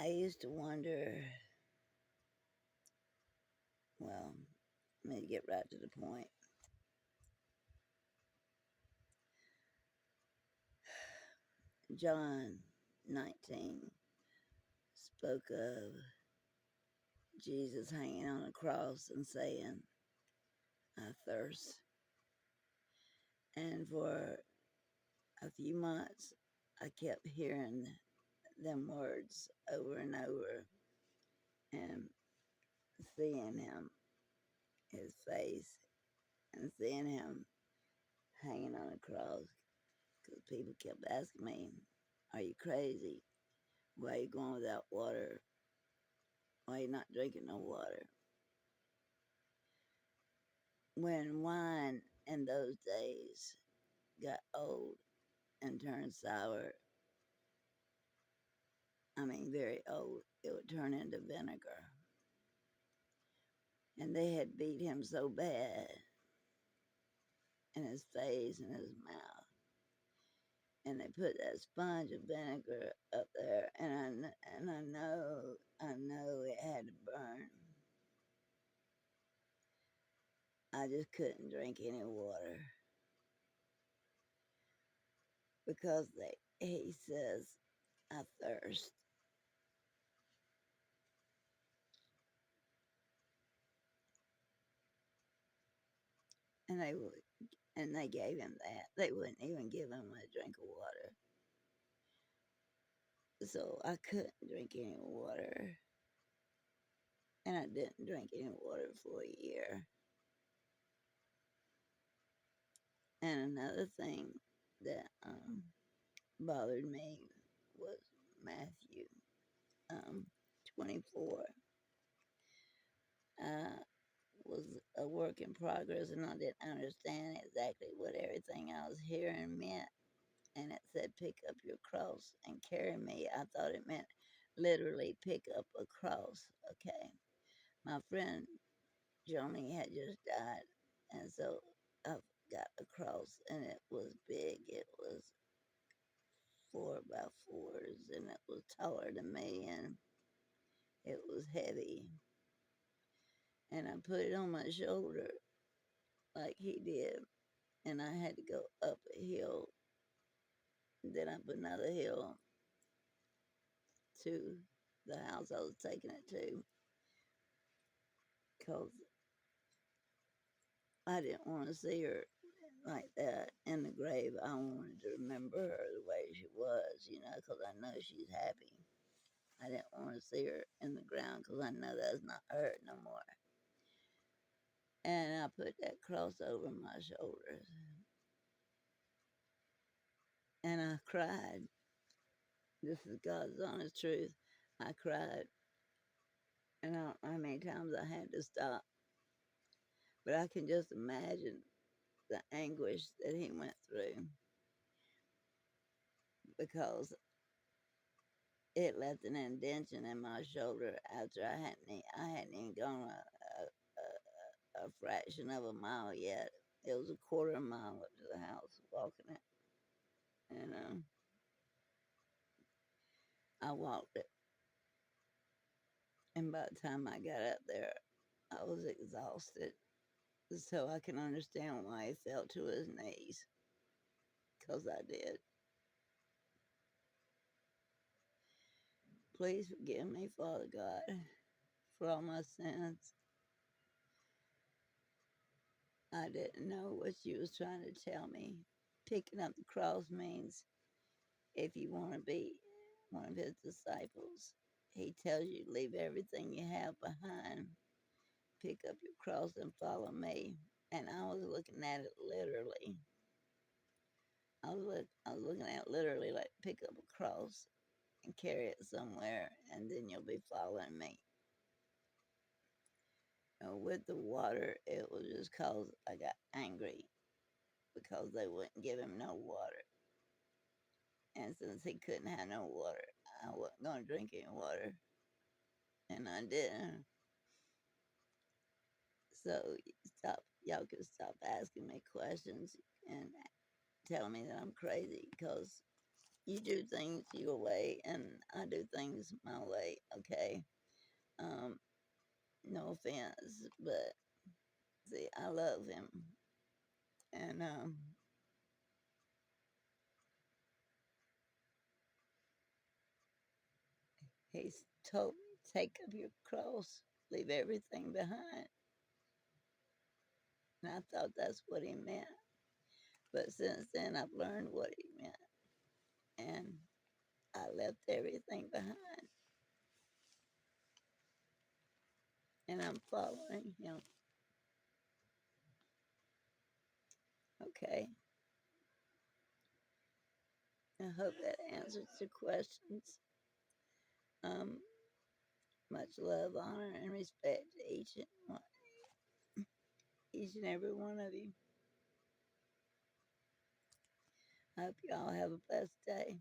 I used to wonder, well, let me get right to the point. John 19 spoke of Jesus hanging on a cross and saying, I thirst. And for a few months, I kept hearing them words over and over and seeing him, his face, and seeing him hanging on a cross because people kept asking me, are you crazy? Why are you going without water? Why are you not drinking no water? When wine in those days got old and turned sour, I mean very old, it would turn into vinegar. And they had beat him so bad in his face and his mouth. And they put that sponge of vinegar up there, and I know it had to burn. I just couldn't drink any water because he says, I thirst. And they gave him that. They wouldn't even give him a drink of water. So I couldn't drink any water. And I didn't drink any water for a year. And another thing that bothered me was Matthew 24. I was a work in progress and I didn't understand exactly what everything I was hearing meant. And it said, pick up your cross and carry me. I thought it meant literally pick up a cross. Okay. My friend Joni had just died. And so I got a cross and it was big. It was 4x4s and it was taller than me and it was heavy. And I put it on my shoulder like he did. And I had to go up a hill, then up another hill to the house I was taking it to because I didn't want to see her like that in the grave. I wanted to remember her the way she was, because I know she's happy. I didn't want to see her in the ground because I know that's not her no more. And I put that cross over my shoulders and I cried. This is God's honest truth. I cried. And I don't know how many times I had to stop. But I can just imagine the anguish that he went through because it left an indentation in my shoulder after I hadn't even gone a fraction of a mile yet. It was a quarter of a mile up to the house walking it. And I walked it. And by the time I got up there, I was exhausted. So I can understand why he fell to his knees. Because I did. Please forgive me, Father God, for all my sins. I didn't know what you was trying to tell me. Picking up the cross means if you want to be one of his disciples, he tells you leave everything you have behind, pick up your cross and follow me. And I was looking at it literally. I was looking at it literally like pick up a cross and carry it somewhere, and then you'll be following me. With the water, it was just cause I got angry because they wouldn't give him no water. And since he couldn't have no water, I wasn't going to drink any water. And I didn't. So y'all could stop asking me questions and telling me that I'm crazy because You do things your way, and I do things my way. Okay. Um, no offense, but see, I love him, and he's told me, take up your cross, leave everything behind. And I thought that's what he meant. But since then, I've learned what he meant. And I left everything behind. And I'm following him. Okay. I hope that answers the questions. Um, much love, honor, and respect to each and every one of you. I hope you all have a blessed day.